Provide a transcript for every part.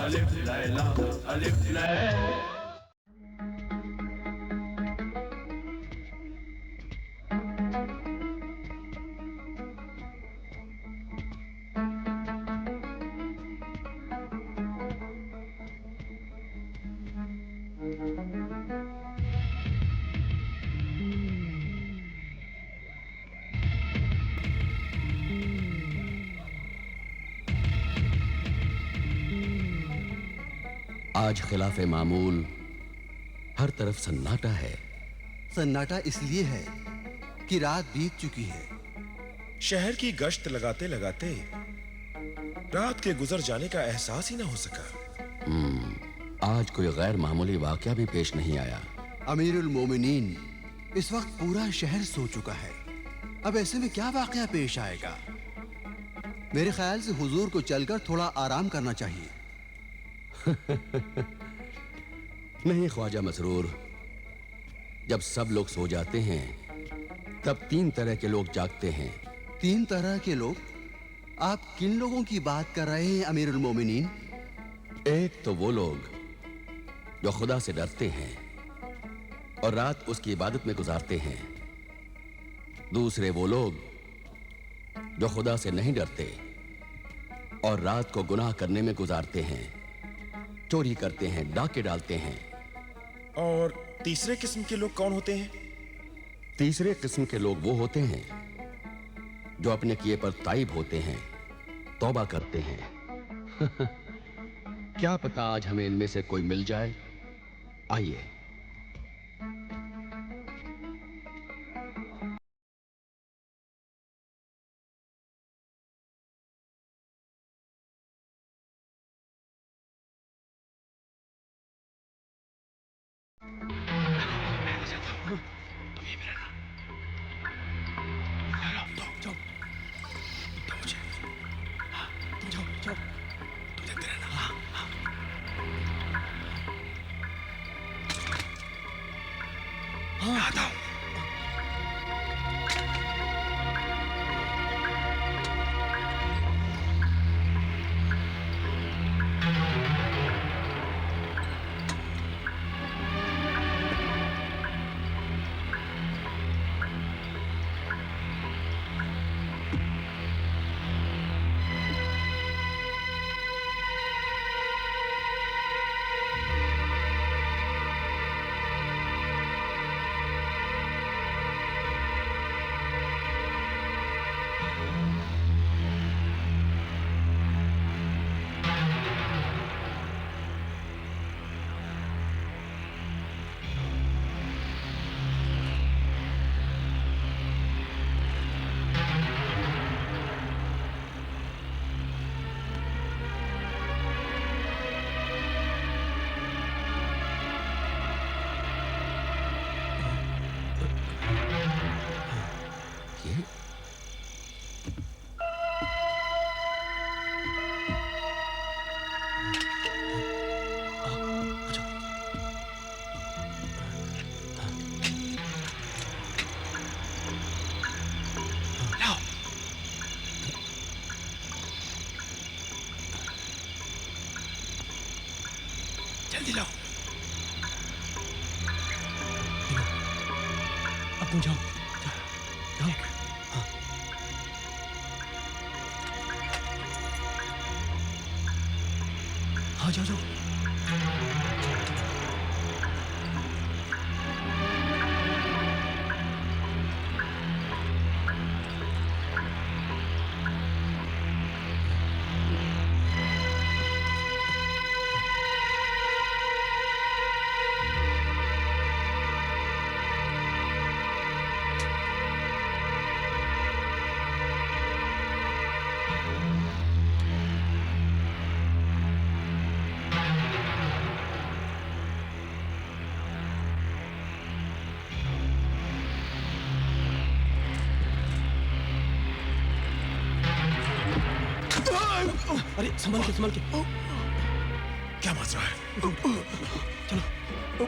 अलिफ लैला अलिफ लैला। आज खिलाफ मामूल हर तरफ सन्नाटा है। सन्नाटा इसलिए है कि रात बीत चुकी है। शहर की गश्त लगाते लगाते रात के गुजर जाने का एहसास ही ना हो सका। आज कोई गैर मामूली वाकया भी पेश नहीं आया। अमीरुल मोमिनीन, इस वक्त पूरा शहर सो चुका है। अब ऐसे में क्या वाकया पेश आएगा? मेरे ख्याल से हुजूर को चलकर थोड़ा आराम करना चाहिए। नहीं ख्वाजा मसरूर, जब सब लोग सो जाते हैं तब 3 तरह के लोग जागते हैं। 3 तरह के लोग? आप किन लोगों की बात कर रहे हैं अमीरुल मोमिनीन? एक तो वो लोग जो खुदा से डरते हैं और रात उसकी इबादत में गुजारते हैं। दूसरे वो लोग जो खुदा से नहीं डरते और रात को गुनाह करने में गुजारते हैं, चोरी करते हैं, डाके डालते हैं। और तीसरे किस्म के लोग कौन होते हैं? तीसरे किस्म के लोग वो होते हैं जो अपने किए पर ताइब होते हैं, तौबा करते हैं। क्या पता आज हमें इनमें से कोई मिल जाए। आइए। जल्दी लाओ। अब तुम जाओ, जाओ। हाँ, जाओ जाओ। अरे संभल के क्या मच रहा है? चलो।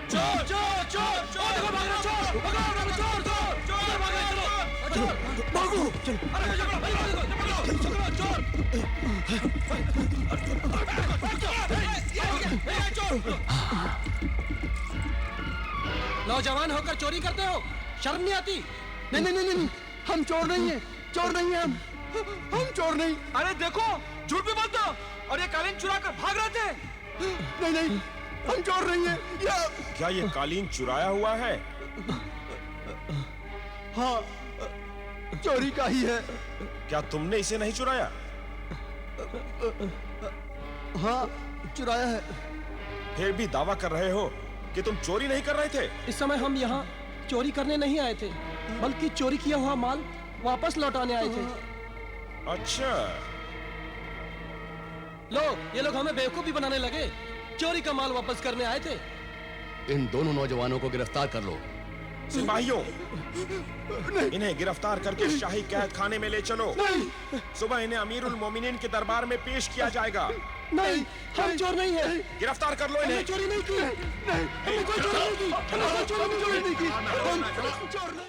चोर चोर चोर चोर देखो भाग रहा चोर भागो चोर चोर चोर भाग रहा चलो भागो चलो। अरे चलो चोर नौजवान होकर चोरी करते हो, शर्म नहीं आती? नहीं नहीं नहीं नहीं, हम चोर नहीं है, चोर नहीं है हम चोर नहीं। अरे देखो, झूठ भी बोलते हो और ये कालीन चुरा कर भाग रहे थे। नहीं नहीं, हम चोर नहीं है। क्या ये कालीन चुराया हुआ है? हाँ, चोरी का ही है। क्या तुमने इसे नहीं चुराया? हाँ, चुराया है। फिर भी दावा कर रहे हो कि तुम चोरी नहीं कर रहे थे? इस समय हम यहाँ चोरी करने नहीं आए थे, बल्कि चोरी किया हुआ माल वापस लौटाने आए थे। अच्छा, लो, ये लोग हमें बेवकूफ भी बनाने लगे। चोरी का माल वापस करने आए थे। इन दोनों नौजवानों को गिरफ्तार कर लो। सिपाहियों, इन्हें गिरफ्तार करके शाही कैद खाने में ले चलो। सुबह इन्हें अमीरुल मोमिनीन के दरबार में पेश किया जाएगा। नहीं, हम चोर नहीं है। गिरफ्तार कर लो इन्हें। चोरी नहीं की। हमने कोई चोरी नहीं की। हमने चोरी नहीं की। हम चोर नहीं।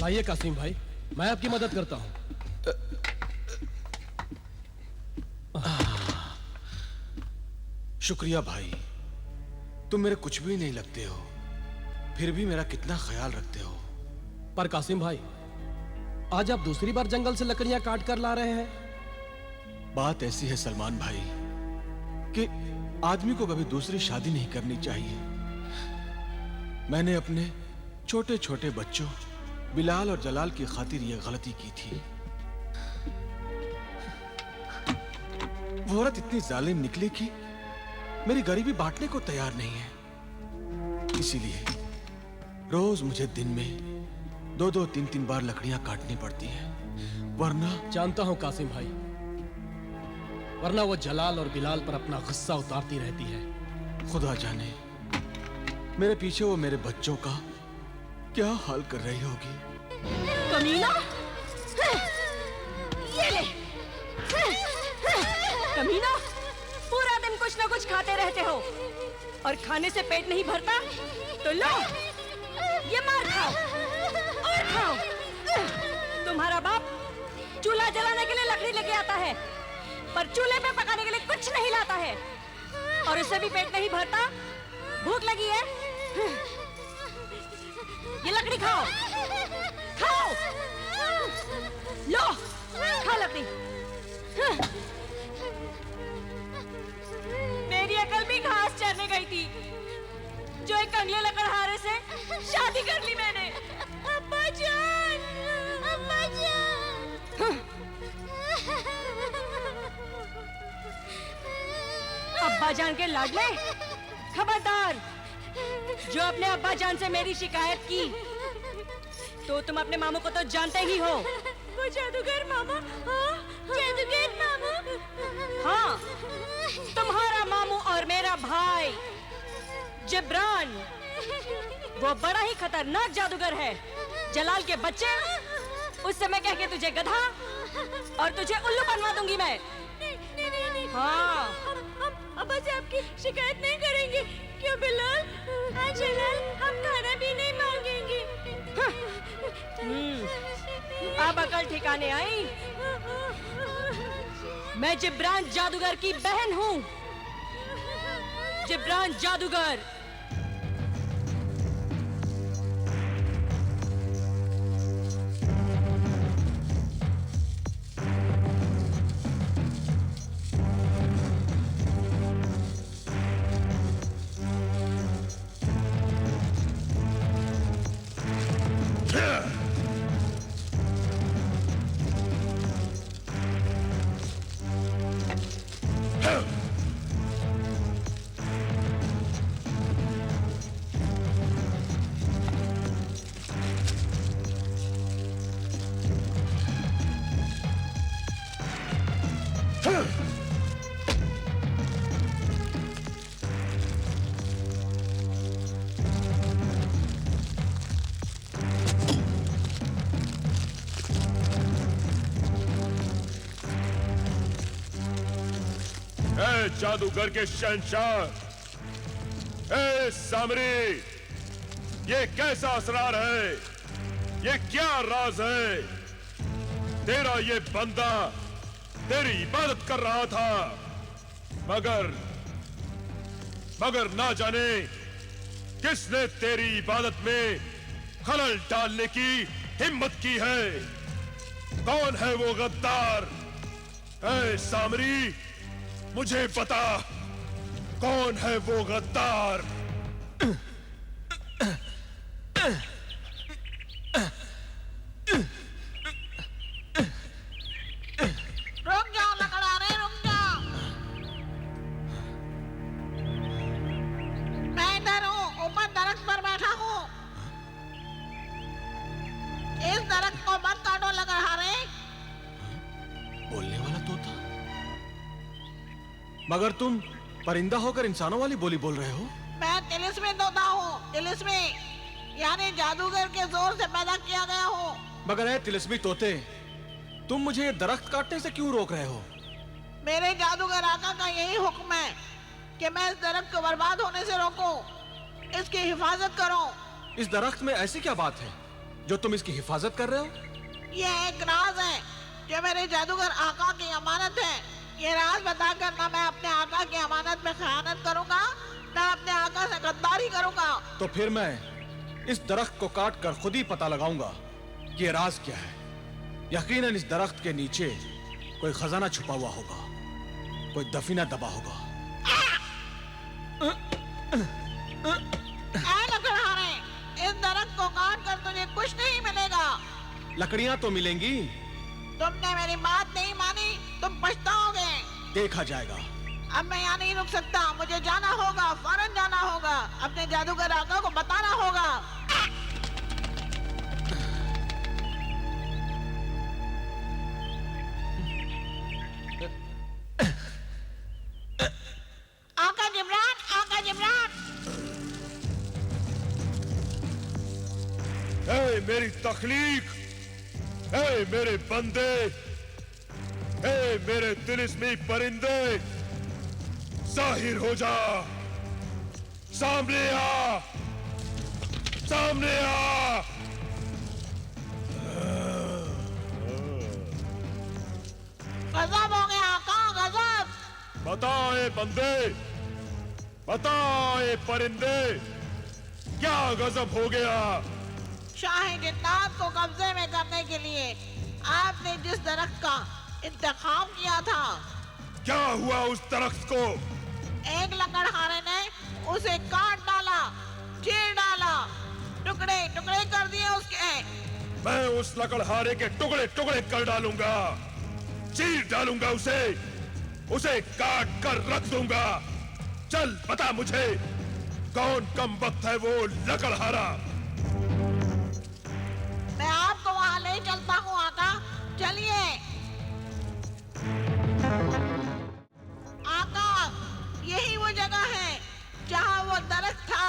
लाइए कासिम भाई, मैं आपकी मदद करता हूँ। शुक्रिया भाई, तुम मेरे कुछ भी नहीं लगते हो, फिर भी मेरा कितना ख्याल रखते हो। पर कासिम भाई, आज आप दूसरी बार जंगल से लकड़ियां काट कर ला रहे हैं। बात ऐसी है सलमान भाई कि आदमी को कभी दूसरी शादी नहीं करनी चाहिए। मैंने अपने छोटे छोटे बच्चों बिलाल और जलाल की खातिर यह गलती की थी। वो औरत इतनी जालिम निकली कि मेरी गरीबी बांटने को तैयार नहीं है। इसीलिए रोज मुझे दिन में 2-2, 3-3 बार लकड़ियां काटनी पड़ती हैं, वरना। जानता हूं कासिम भाई, वरना वो जलाल और बिलाल पर अपना गुस्सा उतारती रहती है। खुदा जाने मेरे पीछे वो मेरे बच्चों का क्या हाल कर रही होगी। कमीना, ये ले। कमीना, पूरा दिन कुछ ना कुछ खाते रहते हो और खाने से पेट नहीं भरता तो लो, ये मार खाओ और खाओ। तुम्हारा बाप चूल्हा जलाने के लिए लकड़ी लेके आता है, पर चूल्हे पे पकाने के लिए कुछ नहीं लाता है, और उससे भी पेट नहीं भरता। भूख लगी है, ये लकड़ी खाओ, खाओ, लो, खा लकड़ी। मेरी अकल भी घास चरने गई थी, जो एक कंगले लकड़हारे से शादी कर ली मैंने। अब्बा जान। जान के लाडले, खबरदार! जो अपने अब्बा जान से मेरी शिकायत की, तो तुम अपने मामू को तो जानते ही हो। वो जादूगर मामा, हाँ, जादूगर मामा। हाँ, तुम्हारा मामू और मेरा भाई जिब्रान, वो बड़ा ही खतरनाक जादूगर है। जलाल के बच्चे, उससे मैं कह के तुझे गधा और तुझे उल्लू बनवा दूंगी मैं। नहीं। हाँ। हम अब्बा से आपकी शिकायत नहीं करेंगे। क्यों बिलाल? हाँ जलाल, हम खाना भी नहीं मांगेंगे। अब अकल ठिकाने आई। मैं जिब्रान जादूगर की बहन हूँ। जिब्रान जादूगर। जादूगर के शहंशाह, ए सामरी, ये कैसा असरार है? ये क्या राज है? तेरा ये बंदा तेरी इबादत कर रहा था, मगर ना जाने किसने तेरी इबादत में खलल डालने की हिम्मत की है। कौन है वो गद्दार? ए सामरी, मुझे पता कौन है वो गद्दार। रुक जाओ लकड़हारे, रुक जाओ। मैं इधर हूँ, ऊपर दरख्त पर बैठा हूँ। इस दरख्त को मत काटो लकड़हारे। बोलने वाला तोता? मगर तुम परिंदा होकर इंसानों वाली बोली बोल रहे हो? मैं तिलिस्मी तोता हूँ, तिलिस्मी, यानी जादूगर के जोर से पैदा किया गया हूँ। मगर ऐ तिलिस्मी तोते, तुम मुझे ये दरख्त काटने से क्यों रोक रहे हो? मेरे जादूगर आका का यही हुक्म है कि मैं इस दरख्त को बर्बाद होने से रोकूं, इसकी हिफाजत करूं। इस दरख्त में ऐसी क्या बात है जो तुम इसकी हिफाजत कर रहे हो? यह एक राज है जो मेरे जादूगर आका की अमानत है। ये राज बताकर ना मैं अपने आका की अमानत में खयानत करूंगा, ना अपने आका से गद्दारी करूंगा। तो फिर मैं इस दरख्त को काट कर खुद ही पता लगाऊंगा कि ये राज क्या है। यकीनन इस दरख्त के नीचे कोई खजाना छुपा हुआ होगा, कोई दफीना दबा होगा। ऐ लकड़हारे, इस दरख्त को काट कर तुझे कुछ नहीं मिलेगा। लकड़ियां तो मिलेंगी। तुमने मेरी बात नहीं मानी, तुम पछताओगे। देखा जाएगा। अब मैं यहाँ नहीं रुक सकता, मुझे जाना होगा, फौरन जाना होगा। अपने जादूगर आका को बताना होगा। आका जिब्रान, आका जिब्रान। ए मेरी तख्लीक, ए मेरे बंदे, ए मेरे तिलिस्मी परिंदे, जाहिर हो जा, सामने आ, सामने आ। गजब हो गया आका, गजब। बता ए बंदे, बता ए परिंदे, क्या गजब हो गया? शाही जिन्नात को कब्जे में करने के लिए आपने जिस दरख्त का इंतखाब किया था, क्या हुआ उस दरख्त को? एक लकड़हारे ने उसे काट डाला, चीर डाला, टुकड़े टुकड़े कर दिए उसके। मैं उस लकड़हारे के टुकड़े टुकड़े कर डालूंगा, चीर डालूंगा उसे, उसे काट कर रख दूंगा। चल बता मुझे, कौन कम वक्त है वो लकड़हारा? मैं आपको वहां ले चलता हूँ आका, चलिए। आका, यही वो जगह है जहाँ वो दरख्त था।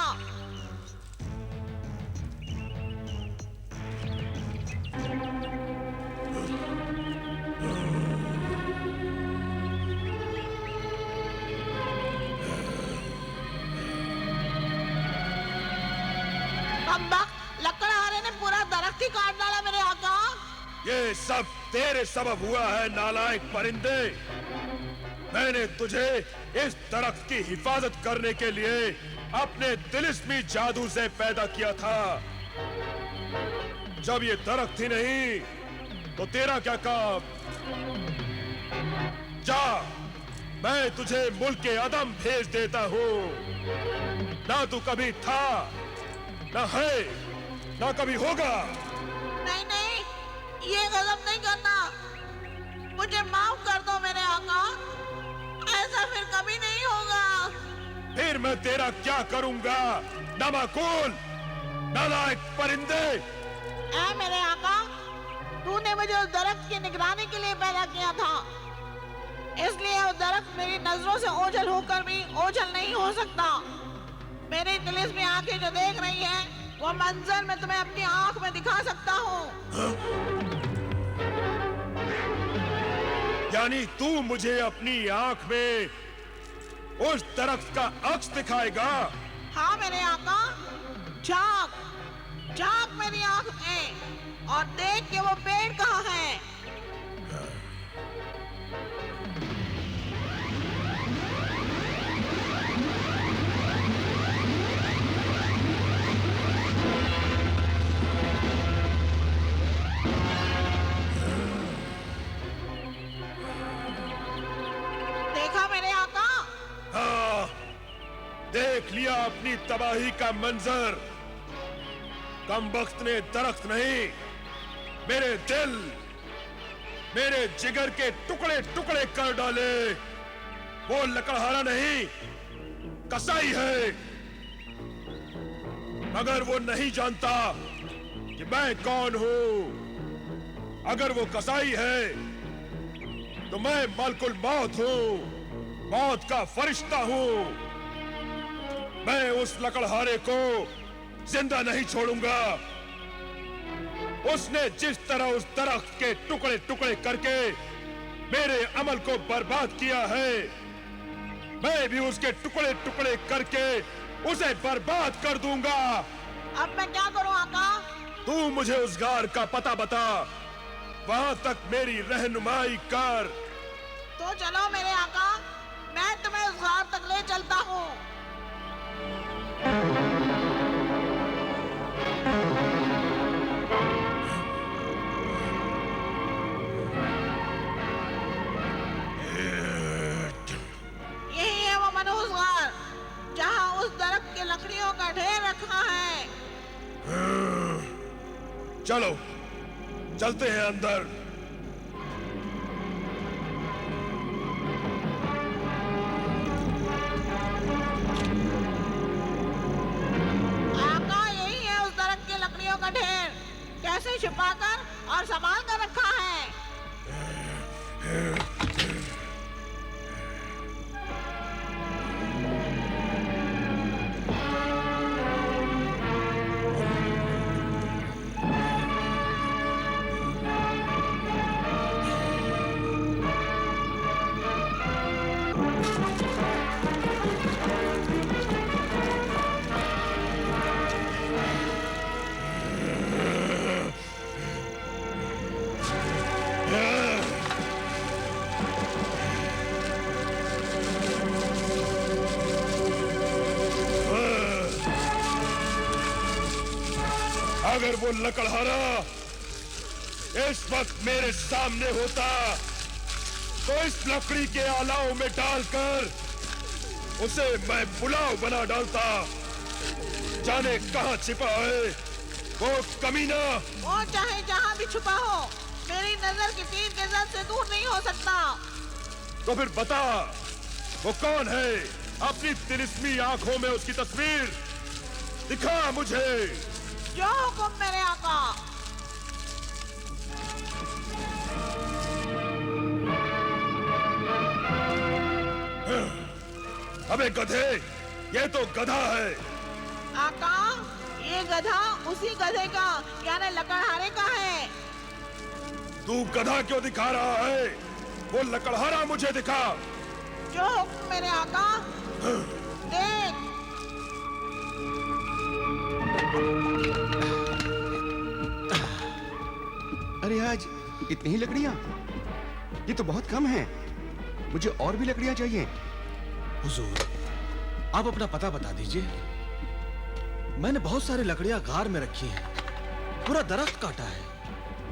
लकड़हारे ने पूरा दरख्त ही काट डाला मेरे आका। ये सब तेरे सबब हुआ है नालायक परिंदे। मैंने तुझे इस दरख्त की हिफाजत करने के लिए अपने तिलिस्मी जादू से पैदा किया था। जब ये दरख्त ही नहीं तो तेरा क्या काम? जा, मैं तुझे मुल्क अदम भेज देता हूँ। ना तू कभी था, ना है, ना कभी होगा। नहीं नहीं, ये गजब नहीं करना। मुझे माफ कर दो मेरे आका, ऐसा फिर कभी नहीं होगा। फिर मैं तेरा क्या करूंगा नामाकूल, नालायक परिंदे? ऐ मेरे आका, तूने मुझे उस दरख्त की निगरानी के लिए पैदा किया था, इसलिए वो दरख्त मेरी नजरों से ओझल होकर भी ओझल नहीं हो सकता। मेरी तिलिस्मी आंखें जो देख रही हैं, वो मंजर मैं तुम्हें अपनी आंख में दिखा सकता हूँ। यानी तू मुझे अपनी आंख में उस दरख्त का अक्स दिखाएगा? हाँ मेरे आका, झांक झांक मेरी आंख में और देख के वो पेड़ कहाँ है। देखा मेरे आका? हाँ, देख लिया अपनी तबाही का मंजर। कमबख्त ने दरख्त नहीं, मेरे दिल, मेरे जिगर के टुकड़े टुकड़े कर डाले। वो लकड़हारा नहीं, कसाई है। मगर वो नहीं जानता कि मैं कौन हूं। अगर वो कसाई है तो मैं मलकुल मौत हूं, मौत का फरिश्ता हूं। मैं उस लकड़हारे को जिंदा नहीं छोड़ूंगा। उसने जिस तरह उस दरख्त के टुकड़े टुकड़े करके मेरे अमल को बर्बाद किया है, मैं भी उसके टुकड़े टुकड़े करके उसे बर्बाद कर दूंगा। अब मैं क्या करूं आका? तू मुझे उस गार का पता बता, वहां तक मेरी रहनुमाई कर। तो चलो मेरे आका, मैं तुम्हें उस गार तक ले चलता हूँ। यही है वो मनहूस गार, जहाँ उस दरख्त की लकड़ियों का ढेर रखा है। चलो चलते हैं अंदर। आका, यही है उस दरख्त की लकड़ियों का ढेर, कैसे छिपाकर और संभाल कर रखा है। अगर वो लकड़हारा इस वक्त मेरे सामने होता तो इस लकड़ी के आलाओं में डालकर उसे मैं पुलाव बना डालता। जाने कहाँ छिपा है वो कमीना। वो चाहे जहाँ भी छुपा हो, मेरी नजर की तीर के जद से दूर नहीं हो सकता। तो फिर बता वो कौन है? अपनी तिलिस्मी आंखों में उसकी तस्वीर दिखा मुझे। जो हुक्म मेरे आका। अबे गधे, ये तो गधा है। आका, ये गधा उसी गधे का यानी लकड़हारे का है। तू गधा क्यों दिखा रहा है? वो लकड़हारा मुझे दिखा। जो हुक्म मेरे आका। देख। अरे आज इतनी ही लकड़ियां? ये तो बहुत कम है। मुझे और भी लकड़ियां चाहिए। हुजूर, आप अपना पता बता दीजिए। मैंने बहुत सारी लकड़ियां गार में रखी हैं। पूरा दरख्त काटा है।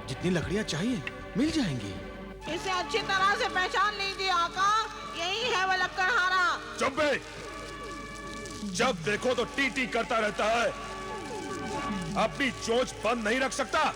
जितनी लकड़ियां चाहिए मिल जाएंगी। इसे अच्छी तरह से पहचान लीजिए आका। यही है वो लकड़हारा। चुप बे। जब देखो तो टी टी करता रहता है। अपनी चोंच बंद नहीं रख सकता।